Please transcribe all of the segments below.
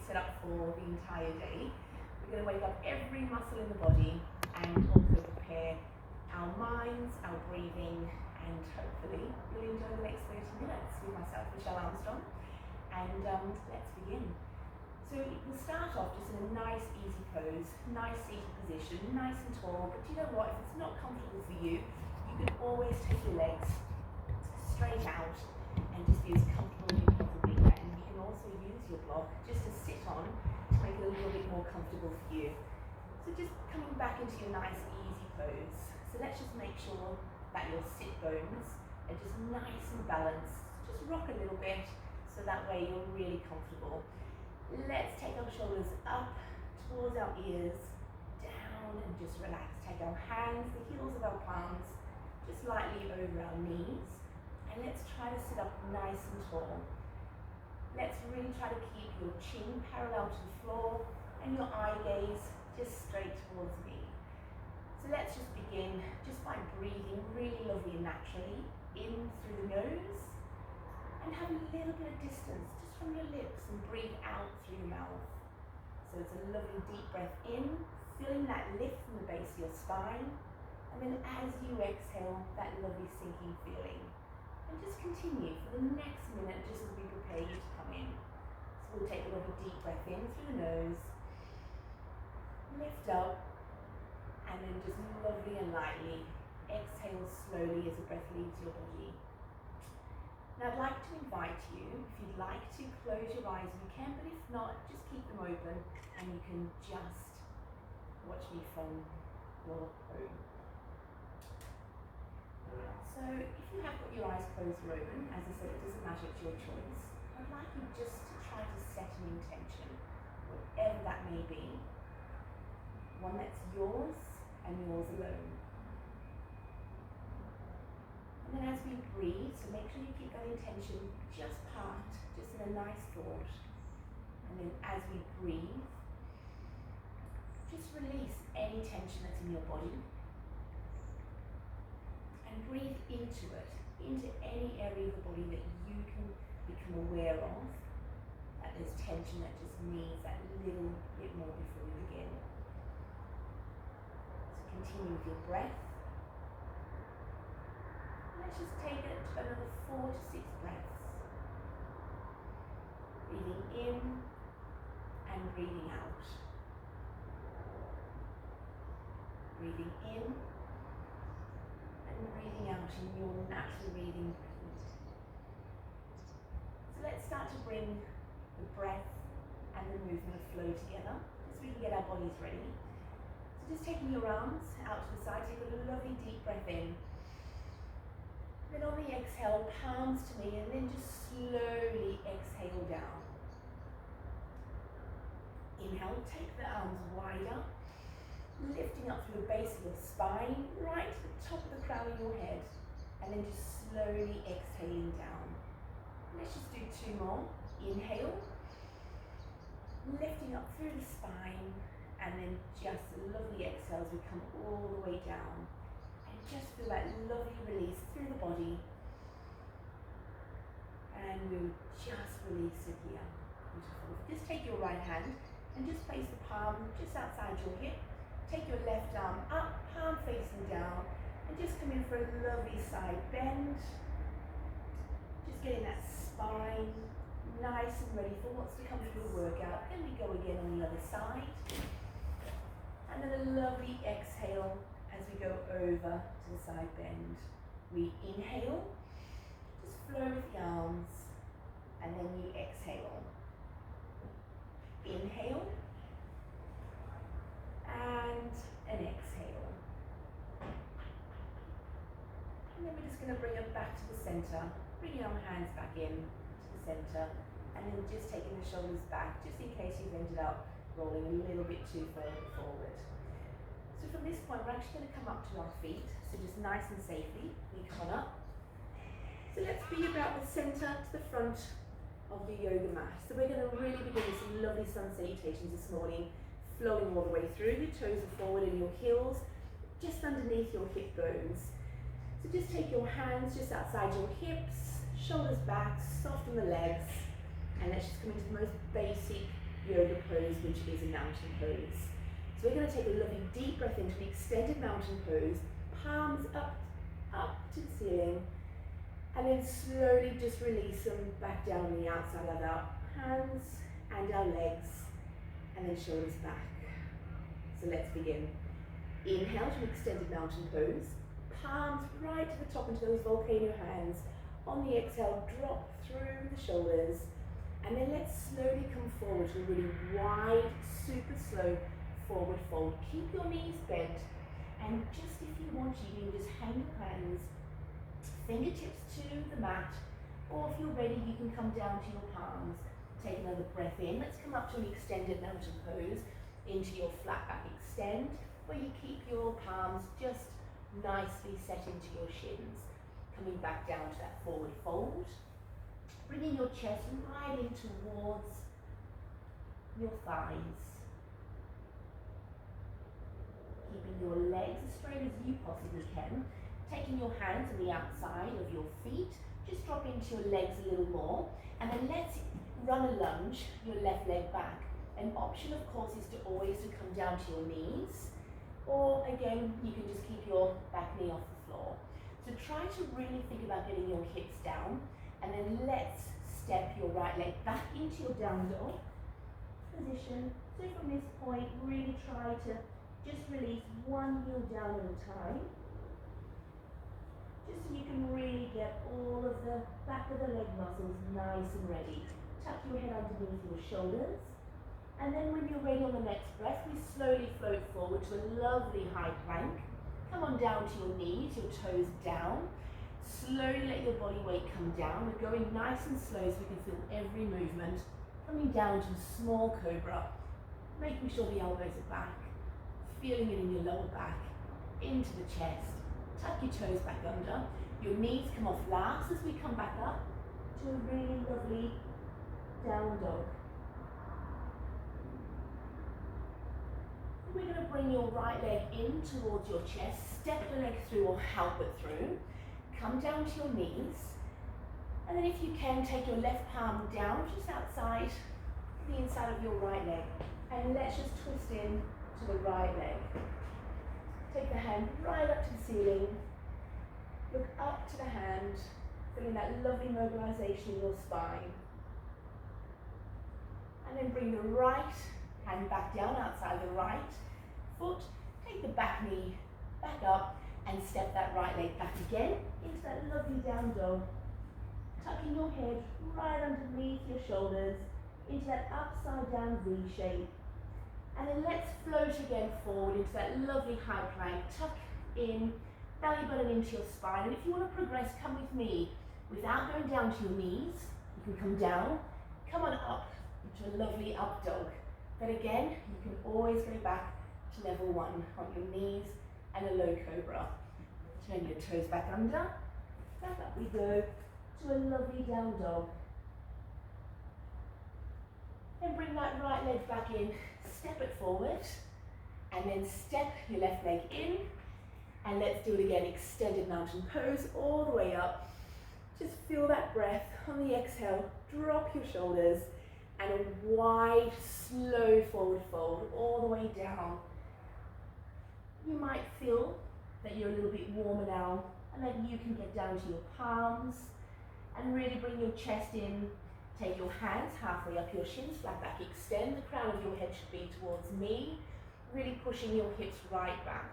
set up for the entire day. We're going to wake up every muscle in the body and also prepare our minds, our breathing, and hopefully you'll enjoy the next 30 minutes with myself, Michelle Armstrong. And let's begin. So we'll start off just in a nice easy pose, nice seated position, nice and tall, but you know what, if it's not comfortable for you, you can always take your legs straight out and just be as comfortable as you possibly can. You can also use your block just to sit on to make it a little bit more comfortable for you. So just coming back into your nice easy pose. So let's just make sure that your sit bones are just nice and balanced. Just rock a little bit so that way you're really comfortable. Let's take our shoulders up towards our ears, down and just relax. Take our hands, the heels of our palms, just lightly over our knees. And let's try to sit up nice and tall. Let's really try to keep your chin parallel to the floor and your eye gaze just straight towards me. So let's just begin just by breathing really lovely and naturally in through the nose and have a little bit of distance just from your lips and breathe out through your mouth. So it's a lovely deep breath in, feeling that lift from the base of your spine, and then as you exhale, that lovely sinking feeling. And just continue for the next minute just as we prepare you to come in. So we'll take a lovely deep breath in through the nose, lift up, and then just lovely and lightly exhale slowly as the breath leaves your body. Now I'd like to invite you, if you'd like to close your eyes you can, but if not, just keep them open and you can just watch me from your home. So if you have got your eyes closed or open, as I said, it doesn't matter, it's your choice. I'd like you just to try to set an intention, whatever that may be, one that's yours and yours alone. And then as we breathe, so make sure you keep that intention just parked, just in a nice thought. And then as we breathe, just release any tension that's in your body. And breathe into it, into any area of the body that you can become aware of, that there's tension that just needs that little bit more before you begin. So continue with your breath. Let's just take it to another 4 to 6 breaths. Breathing in and breathing out. Breathing in and breathing out in your natural breathing pattern. So let's start to bring the breath and the movement of flow together so we can get our bodies ready. So just taking your arms out to the side, take a lovely deep breath in. Then on the exhale, palms to me, and then just slowly exhale down. Inhale, take the arms wider, lifting up through the base of the spine, right to the top of the crown of your head, and then just slowly exhaling down. Let's just do 2 more. Inhale, lifting up through the spine, and then just a lovely exhale as we come all the way down. Just feel that lovely release through the body. And we'll just release it here. Beautiful. Just take your right hand and just place the palm just outside your hip. Take your left arm up, palm facing down, and just come in for a lovely side bend. Just getting that spine nice and ready for what's to come through the workout. Then we go again on the other side. And then a lovely exhale as we go over to the side bend. We inhale, just flow with the arms, and then you exhale. Inhale, and an exhale. And then we're just going to bring it back to the center, bringing our hands back in to the center, and then just taking the shoulders back, just in case you've ended up rolling a little bit too far forward. So from this point, we're actually going to come up to our feet, so just nice and safely, we come on up. So let's be about the center to the front of the yoga mat. So we're going to really begin with some lovely sun salutations this morning, flowing all the way through. Your toes are forward and your heels just underneath your hip bones. So just take your hands just outside your hips, shoulders back, soften the legs, and let's just come into the most basic yoga yoga pose, which is a mountain pose. So we're going to take a lovely deep breath into an extended mountain pose, palms up to the ceiling, and then slowly just release them back down on the outside of our hands and our legs, and then shoulders back. So let's begin. Inhale to an extended mountain pose, palms right to the top into those volcano hands. On the exhale, drop through the shoulders, and then let's slowly come forward to a really wide, super slow forward fold. Keep your knees bent, and just if you want, you can just hang your hands, fingertips to the mat, or if you're ready, you can come down to your palms. Take another breath in. Let's come up to an extended mountain pose into your flat back extend, where you keep your palms just nicely set into your shins. Coming back down to that forward fold. Bringing your chest right in towards your thighs. Keeping your legs as straight as you possibly can. Taking your hands on the outside of your feet, just drop into your legs a little more, and then let's run a lunge, your left leg back. An option, of course, is to always come down to your knees, or again, you can just keep your back knee off the floor. So try to really think about getting your hips down, and then let's step your right leg back into your down dog position. So from this point, really try to just release one heel down at a time, just so you can really get all of the back of the leg muscles nice and ready. Tuck your head underneath your shoulders, and then when you're ready on the next breath, we slowly float forward to a lovely high plank. Come on down to your knees, your toes down. Slowly let your body weight come down. We're going nice and slow so we can feel every movement. Coming down to a small cobra, making sure the elbows are back, feeling it in your lower back, into the chest. Tuck your toes back under. Your knees come off last as we come back up to a really lovely down dog. We're going to bring your right leg in towards your chest, step the leg through or help it through. Come down to your knees, and then if you can, take your left palm down just outside the inside of your right leg, and let's just twist in to the right leg. Take the hand right up to the ceiling, look up to the hand, feeling that lovely mobilization in your spine. And then bring the right hand back down outside the right foot, take the back knee back up, and step that right leg back again into that lovely down dog. Tucking your head right underneath your shoulders into that upside down V shape. And then let's float again forward into that lovely high plank. Tuck in, belly button into your spine. And if you want to progress, come with me. Without going down to your knees, you can come down, come on up into a lovely up dog. But again, you can always go back to level one on your knees and a low cobra. Turn your toes back under, back up we go to a lovely down dog. Then bring that right leg back in, step it forward, and then step your left leg in, and let's do it again, extended mountain pose all the way up. Just feel that breath on the exhale, drop your shoulders, and a wide, slow forward fold all the way down. You might feel that you're a little bit warmer now, and then you can get down to your palms and really bring your chest in. Take your hands halfway up your shins, flat back extend. The crown of your head should be towards me, really pushing your hips right back.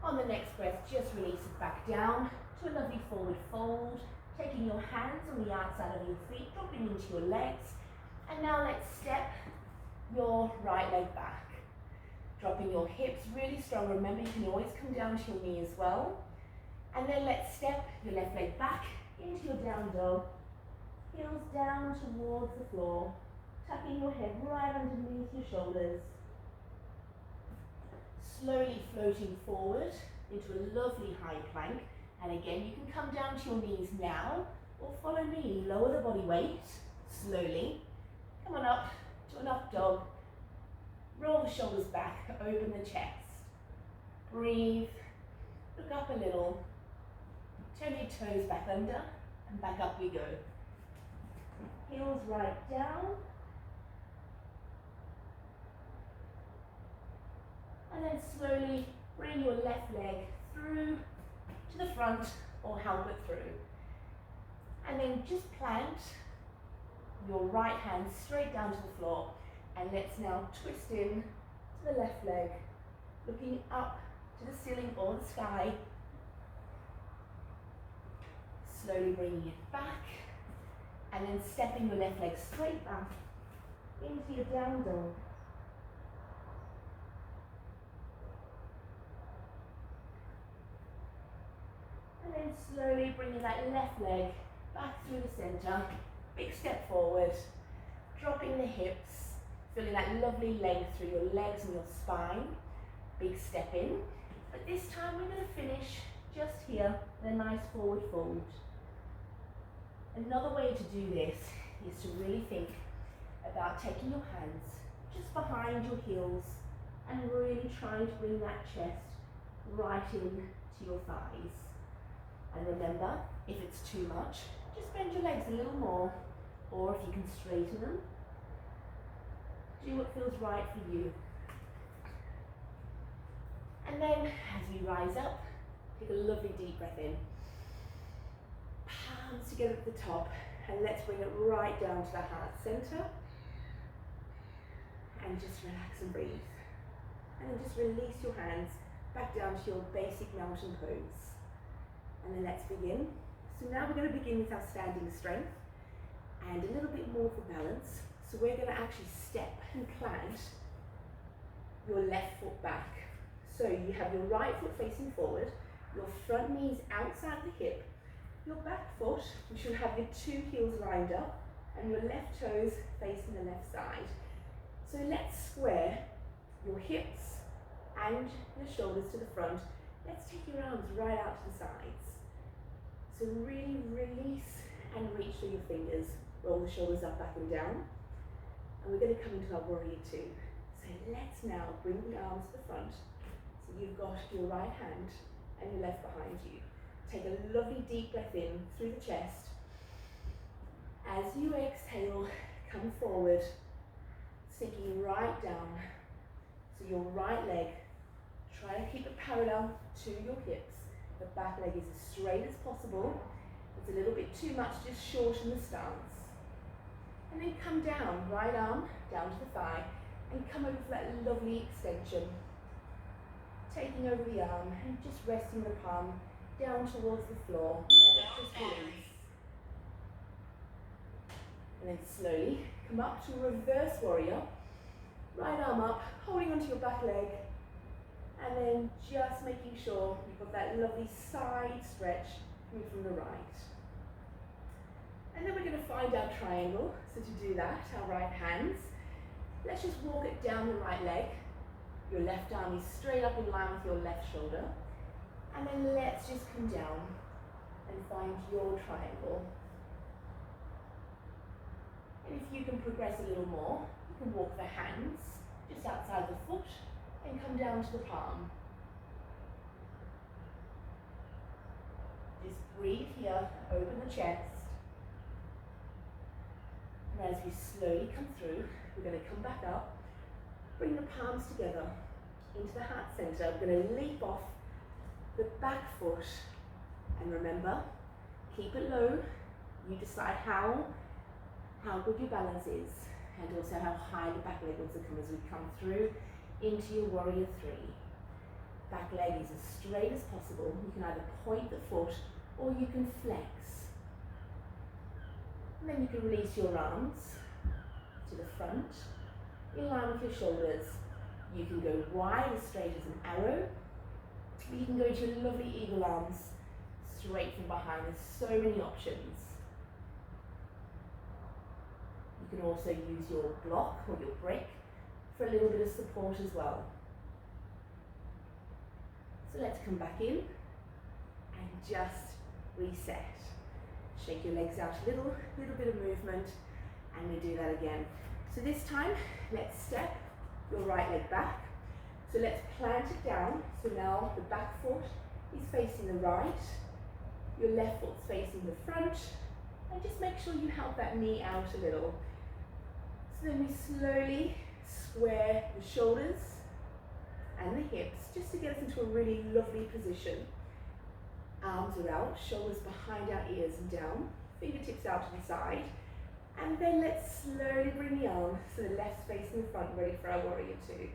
On the next breath, just release it back down to a lovely forward fold. Taking your hands on the outside of your feet, dropping into your legs. And now let's step your right leg back. Dropping your hips really strong. Remember, you can always come down to your knee as well. And then let's step your left leg back into your down dog. Heels down towards the floor. Tucking your head right underneath your shoulders. Slowly floating forward into a lovely high plank. And again, you can come down to your knees now, or follow me, lower the body weight, slowly. Come on up to an up dog. Roll the shoulders back, open the chest. Breathe, look up a little. Turn your toes back under, and back up we go. Heels right down, And then slowly bring your left leg through to the front or help it through. And then just plant your right hand straight down to the floor. And let's now twist in to the left leg, looking up to the ceiling or the sky. Slowly bringing it back. And then stepping your left leg straight back into your down dog. And then slowly bringing that left leg back through the center. Big step forward. Dropping the hips. Feeling that lovely length through your legs and your spine. Big step in. But this time we're going to finish just here in a nice forward fold. Another way to do this is to really think about taking your hands just behind your heels and really trying to bring that chest right in to your thighs. And remember, if it's too much, just bend your legs a little more, or if you can straighten them, do what feels right for you. And then, as we rise up, take a lovely deep breath in. Palms together at the top, and let's bring it right down to the heart center. And just relax and breathe. And then just release your hands back down to your basic mountain pose. And then let's begin. So now we're going to begin with our standing strength and a little bit more for balance. So we're going to actually step and plant your left foot back. So you have your right foot facing forward, your front knees outside the hip, your back foot, you should have your two heels lined up, and your left toes facing the left side. So let's square your hips and your shoulders to the front. Let's take your arms right out to the sides. So really release and reach through your fingers. Roll the shoulders up, back and down. And we're going to come into our warrior two. So let's now bring the arms to the front. So you've got your right hand and your left behind you. Take a lovely deep breath in through the chest. As you exhale, come forward, sinking right down. So your right leg, try to keep it parallel to your hips. The back leg is as straight as possible. If it's a little bit too much, just shorten the stance. And then come down, right arm down to the thigh, and come over for that lovely extension. Taking over the arm and just resting the palm down towards the floor. Let it just release. And then slowly come up to reverse warrior. Right arm up, holding onto your back leg. And then just making sure you've got that lovely side stretch coming from the right. And then we're going to find our triangle. So to do that, our right hands. Let's just walk it down the right leg. Your left arm is straight up in line with your left shoulder. And then let's just come down and find your triangle. And if you can progress a little more, you can walk the hands just outside the foot and come down to the palm. Just breathe here, open the chest. And as we slowly come through, we're going to come back up, bring the palms together into the heart center. We're going to leap off the back foot. And remember, keep it low. You decide how good your balance is, and also how high the back leg wants to come as we come through into your warrior three. Back leg is as straight as possible. You can either point the foot or you can flex. And then you can release your arms to the front, in line with your shoulders. You can go wide as straight as an arrow, or you can go to your lovely eagle arms straight from behind. There's so many options. You can also use your block or your brick for a little bit of support as well. So let's come back in and just reset. Shake your legs out a little bit of movement, and we do that again. So this time, let's step your right leg back. So let's plant it down. So now the back foot is facing the right, your left foot's facing the front, and just make sure you help that knee out a little. So then we slowly square the shoulders and the hips, just to get us into a really lovely position. Arms are out, shoulders behind our ears and down, fingertips out to the side. And then let's slowly bring the arm so the left's facing the front, ready for our warrior two.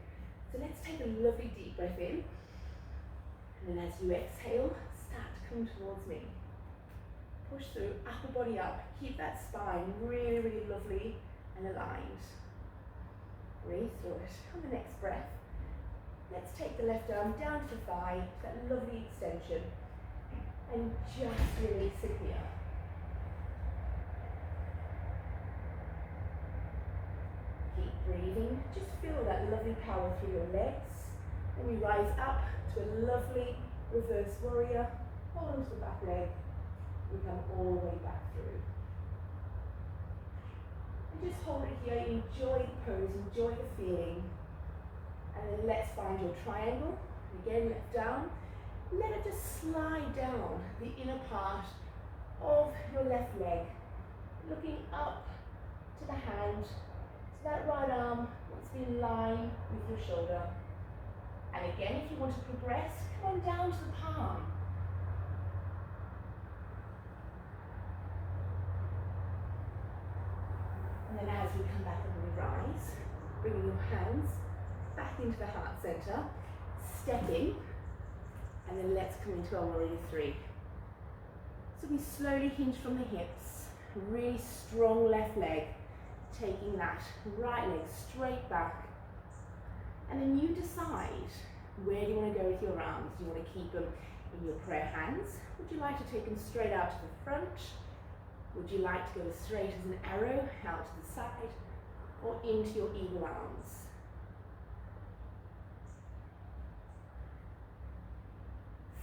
So let's take a lovely deep breath in. And then as you exhale, start to come towards me. Push through, upper body up. Keep that spine really, really lovely and aligned. Breathe through it. On the next breath, let's take the left arm down to the thigh, that lovely extension. And just release it here. Keep breathing. Just feel that lovely power through your legs. Then we rise up to a lovely reverse warrior. Hold onto the back leg. We come all the way back through. And just hold it here. Enjoy the pose. Enjoy the feeling. And then let's find your triangle. Again, left down. Let it just slide down the inner part of your left leg, looking up to the hand, so that right arm wants to be in line with your shoulder. And again, if you want to progress, come on down to the palm. And then as we come back and we rise, bringing your hands back into the heart center, step in. And then let's come into our warrior three. So we slowly hinge from the hips, really strong left leg, taking that right leg straight back. And then you decide, where do you want to go with your arms? Do you want to keep them in your prayer hands? Would you like to take them straight out to the front? Would you like to go as straight as an arrow out to the side or into your eagle arms?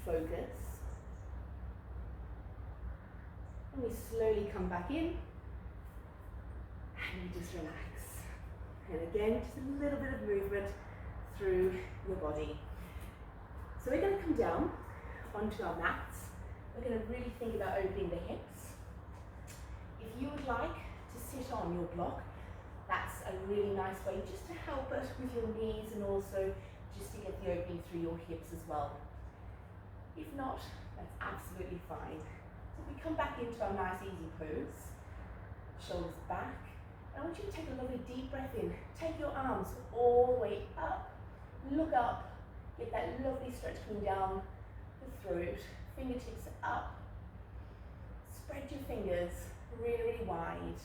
Focus. And we slowly come back in and you just relax. And again, just a little bit of movement through your body. So we're going to come down onto our mats. We're going to really think about opening the hips. If you would like to sit on your block, that's a really nice way just to help us with your knees and also just to get the opening through your hips as well. If not, that's absolutely fine. So we come back into our nice easy pose, shoulders back. And I want you to take a lovely deep breath in. Take your arms all the way up, look up, get that lovely stretch coming down the throat, fingertips up. Spread your fingers really, really wide.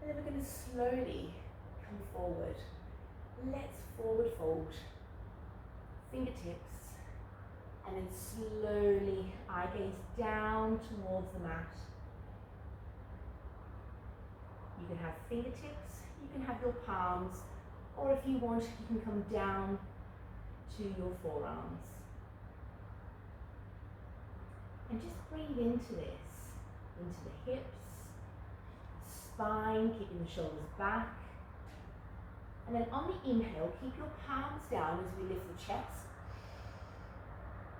And then we're going to slowly come forward. Let's forward fold. Fingertips. And then slowly, eye gaze down towards the mat. You can have fingertips, you can have your palms, or if you want, you can come down to your forearms. And just breathe into this, into the hips, spine, keeping the shoulders back. And then on the inhale, keep your palms down as we lift the chest.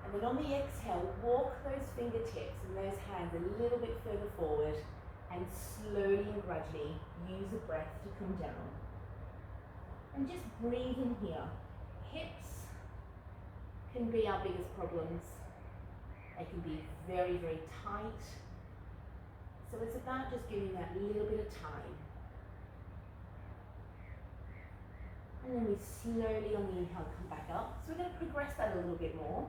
And then on the exhale, walk those fingertips and those hands a little bit further forward and slowly and gradually use the breath to come down. And just breathe in here. Hips can be our biggest problems. They can be very, very tight. So it's about just giving that little bit of time. And then we slowly on the inhale come back up. So we're going to progress that a little bit more.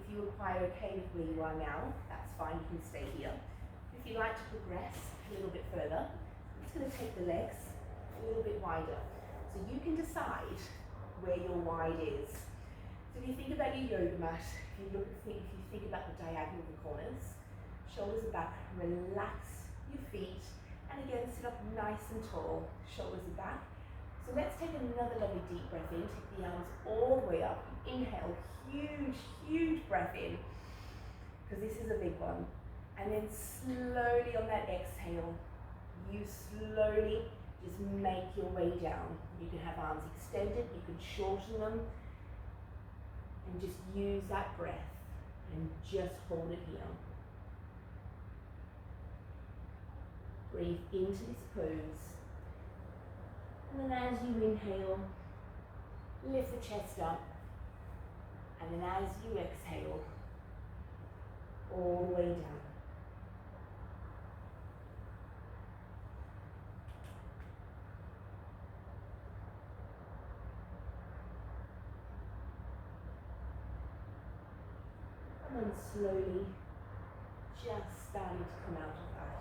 If you are quite okay with where you are now, that's fine, you can stay here. If you'd like to progress a little bit further, I'm just going to take the legs a little bit wider. So you can decide where your wide is. So if you think about your yoga mat, if you think about the diagonal of the corners, shoulders are back, relax your feet, and again sit up nice and tall, shoulders are back. So let's take another lovely deep breath in, take the arms all the way up, inhale, huge, huge breath in, because this is a big one. And then slowly on that exhale, you slowly just make your way down. You can have arms extended, you can shorten them, and just use that breath and just hold it here. Breathe into this pose. And then as you inhale, Lift the chest up, and then as you exhale, all the way down. And then slowly, just starting to come out of that.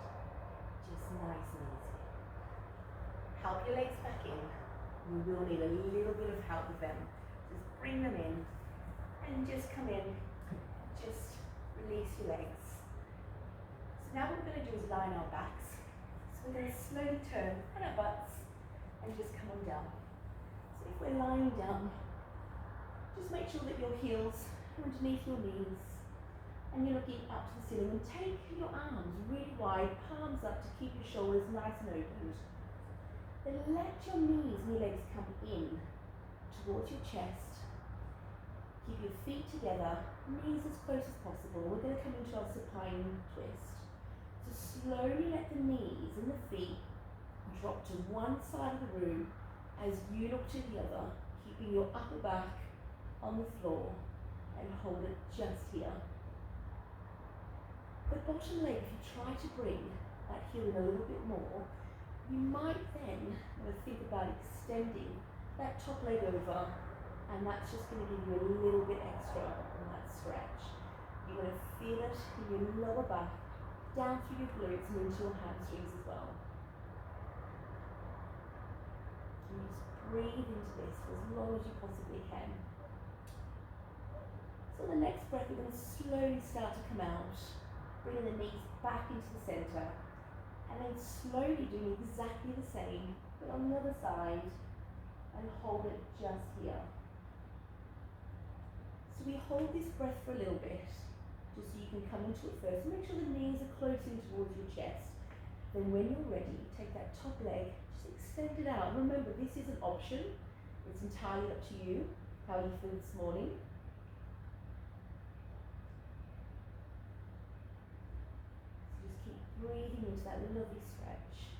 Just nice and easy. Help your legs back in. You will need a little bit of help with them. Just bring them in and just come in. Just release your legs. So now what we're going to do is lie on our backs. So we're going to slowly turn on our butts and just come on down. So if we're lying down, just make sure that your heels are underneath your knees and you're looking up to the ceiling, and take your arms really wide, palms up to keep your shoulders nice and opened. Then let your knees and your legs come in towards your chest. Keep your feet together, knees as close as possible. We're going to come into our supine twist. So slowly let the knees and the feet drop to one side of the room as you look to the other, keeping your upper back on the floor and hold it just here. The bottom leg, if you try to bring that heel in a little bit more, you might then think about extending that top leg over, and that's just going to give you a little bit extra on that stretch. You're going to feel it in your lower back, down through your glutes and into your hamstrings as well. And you just breathe into this for as long as you possibly can. So the next breath, we're going to slowly start to come out, bringing the knees back into the center, and then slowly doing exactly the same, but on the other side, and hold it just here. So we hold this breath for a little bit, just so you can come into it first. Make sure the knees are close in towards your chest. Then when you're ready, take that top leg, just extend it out. Remember, this is an option. It's entirely up to you, how you feel this morning. Breathing into that lovely stretch.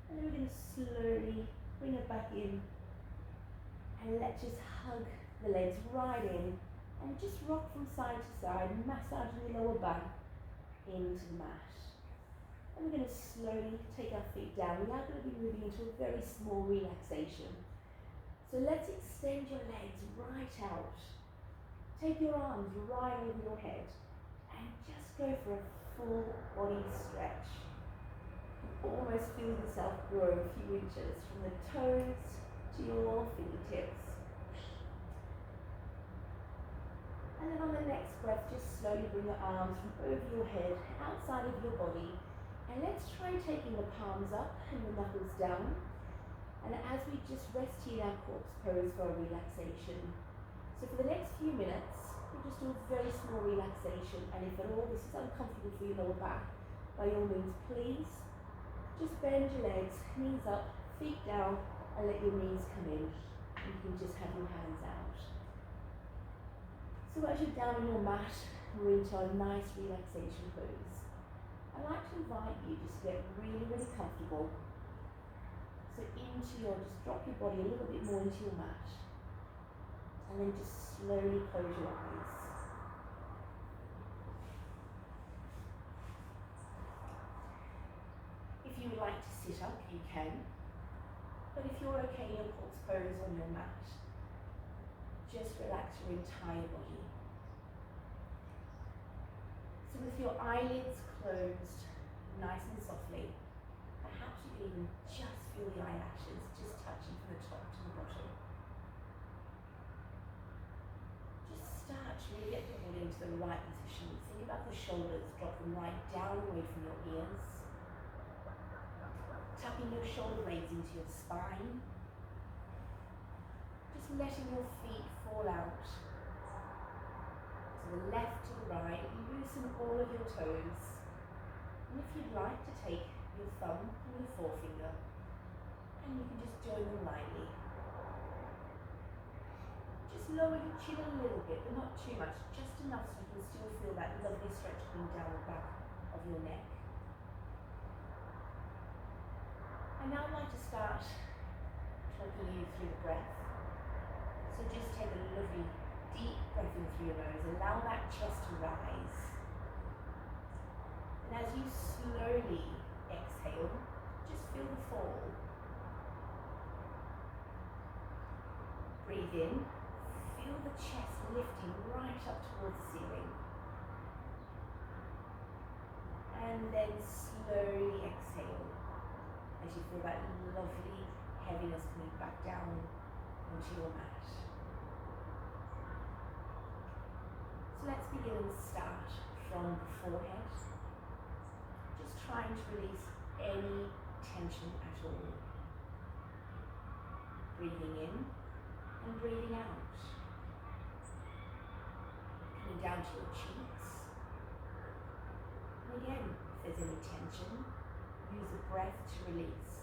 And then we're going to slowly bring it back in and let's just hug the legs right in and just rock from side to side, massaging the lower back into the mat. And we're going to slowly take our feet down. We are going to be moving into a very small relaxation. So let's extend your legs right out. Take your arms right over your head. And just go for a full body stretch. Almost feel yourself grow a few inches from the toes to your fingertips. And then on the next breath, just slowly bring your arms from over your head, outside of your body. And let's try taking the palms up and the knuckles down. And as we just rest here in our corpse pose for our relaxation. So for the next few minutes, we'll just do a very small relaxation, and if at all this is uncomfortable for your lower back, by all means please just bend your legs, knees up, feet down, and let your knees come in. You can just have your hands out. So as you're down on your mat, we're into a nice relaxation pose. I'd like to invite you just to get really, really comfortable. So just drop your body a little bit more into your mat. And then just slowly close your eyes. If you would like to sit up, you can. But if you're okay in corpse pose on your mat, just relax your entire body. So with your eyelids closed, nice and softly, perhaps you can even just feel the eyelashes just touching from the top to the bottom. Start to really get your body into the right position. Think about the shoulders, drop them right down away from your ears. Tucking your shoulder blades into your spine. Just letting your feet fall out. To the left, to the right, loosen all of your toes. And if you'd like to take your thumb and your forefinger, and you can just join them lightly. Just lower your chin a little bit, but not too much, just enough so you can still feel that lovely stretch coming down the back of your neck. And now I'd like to start talking you through the breath. So just take a lovely deep breath in through your nose. Allow that chest to rise. And as you slowly exhale, just feel the fall. Breathe in. Feel the chest lifting right up towards the ceiling. And then slowly exhale as you feel that lovely heaviness coming back down onto your mat. So let's begin and start from the forehead. Just trying to release any tension at all. Breathing in and breathing out. Coming down to your cheeks. And again, if there's any tension, use the breath to release.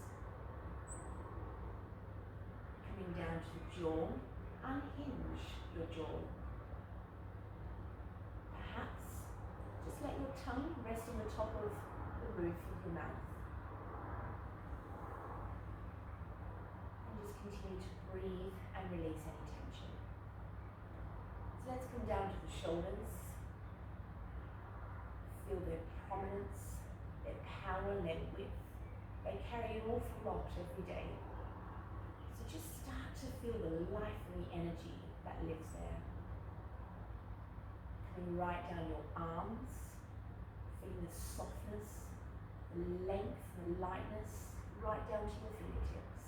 Coming down to the jaw, unhinge your jaw. Perhaps just let your tongue rest on the top of the roof of your mouth. And just continue to breathe and release any tension. So let's come down to the shoulders. Feel their prominence, their power and their width. They carry an awful lot every day. So just start to feel the life and the energy that lives there. Coming right down your arms, feeling the softness, the length, the lightness, right down to your fingertips.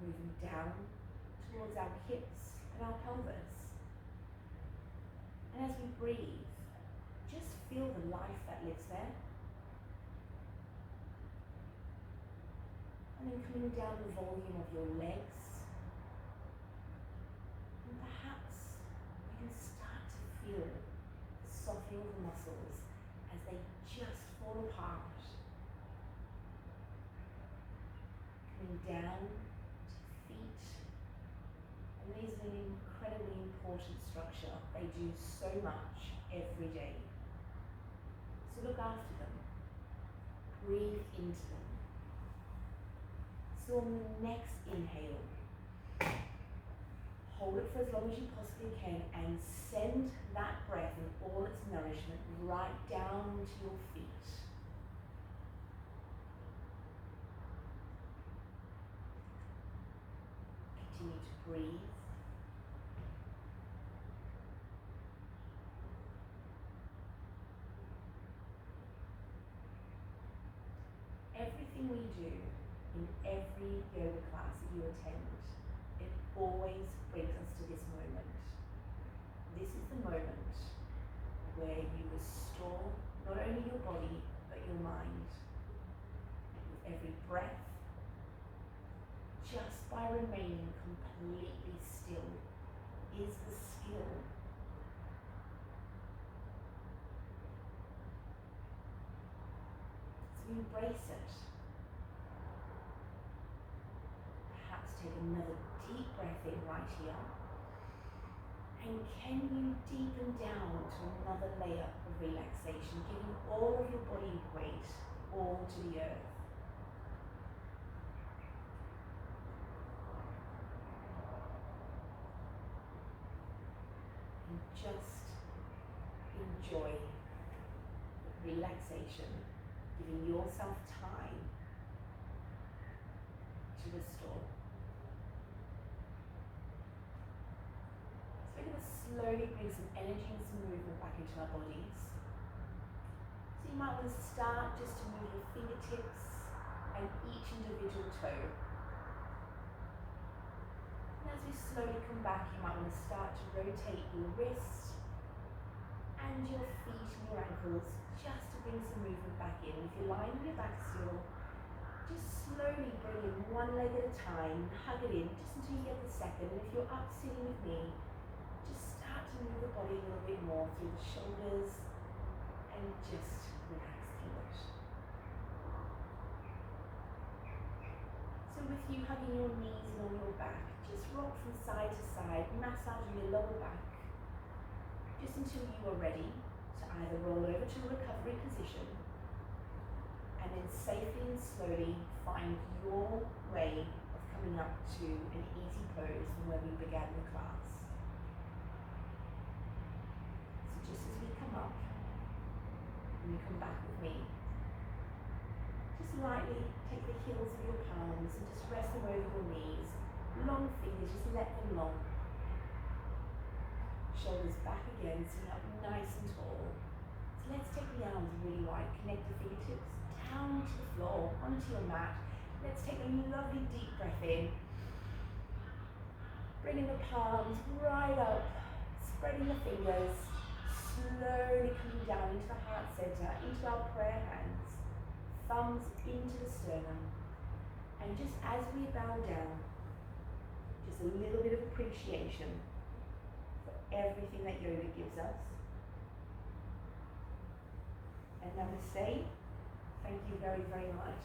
Moving down towards our hips and our pelvis. And as we breathe, just feel the life that lives there. And then coming down the volume of your legs. And perhaps you can start to feel the softening of the muscles as they just fall apart. Coming down to the feet. And these are an incredibly important structure. They do so much every day. So look after them. Breathe into them. So on the next inhale, hold it for as long as you possibly can and send that breath and all its nourishment right down to your feet. Continue to breathe. Everything we do in every yoga class that you attend, it always brings us to this moment. This is the moment where you restore not only your body, but your mind. With every breath, just by remaining completely still, is the skill. So embrace it. Perhaps take another deep breath in right here. And can you deepen down to another layer of relaxation, giving all of your body weight all to the earth. And just enjoy the relaxation, giving yourself time to restore. So we're going to slowly bring some energy and some movement back into our bodies. So you might want to start just to move your fingertips and each individual toe. And as we slowly come back, you might want to start to rotate your wrists and your feet and your ankles just to bring some movement back in. If you're lying on your back still, just slowly bring in one leg at a time, hug it in just until you get the second. And if you're up sitting with me, just start to move the body a little bit more through the shoulders and just relax through it. So with you hugging your knees and on your back, just rock from side to side, massaging your lower back, just until you are ready to either roll over to a recovery position and then safely and slowly find your way of coming up to an easy pose from where we began the class. So just as we come up and you come back with me, just lightly take the heels of your palms and just rest them over your knees. Long fingers, just let them long. Shoulders back again, sitting up nice and tall. So let's take the arms really wide, connect the fingertips down to the floor, onto your mat. Let's take a lovely deep breath in. Bringing the palms right up, spreading the fingers, slowly coming down into the heart center, into our prayer hands, thumbs into the sternum. And just as we bow down, just a little bit of appreciation for everything that yoga gives us. And namaste. Thank you very, very much.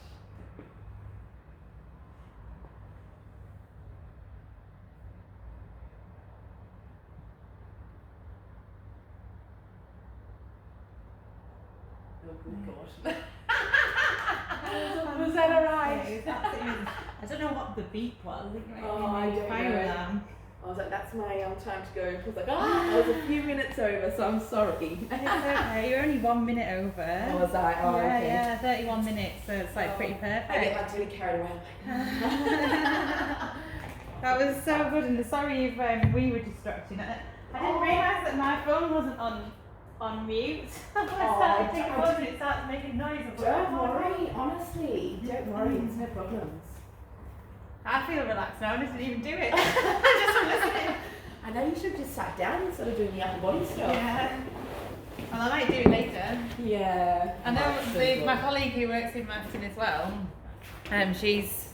Oh, good God. Was that alright? I don't know what the beep was. I think it Oh, might I be don't fire know. alarm. I was like, that's my time to go. I was like, I was a few minutes over, so I'm sorry. It's okay, you're only 1 minute over. Oh, was I? Oh, yeah, okay. yeah, 31 minutes, so it's like pretty perfect. I get like really carried away. That was so good, and sorry if we were distracting. I didn't realise that my phone wasn't on mute. I started thinking, and it starts making noise. Don't worry, honestly. Don't worry, it's no problems. I feel relaxed now, I didn't even do it. I just listening. I know you should have just sat down instead of doing the upper body stuff. Yeah. Well, I might do it later. Yeah. I know my colleague who works in Martin as well, she's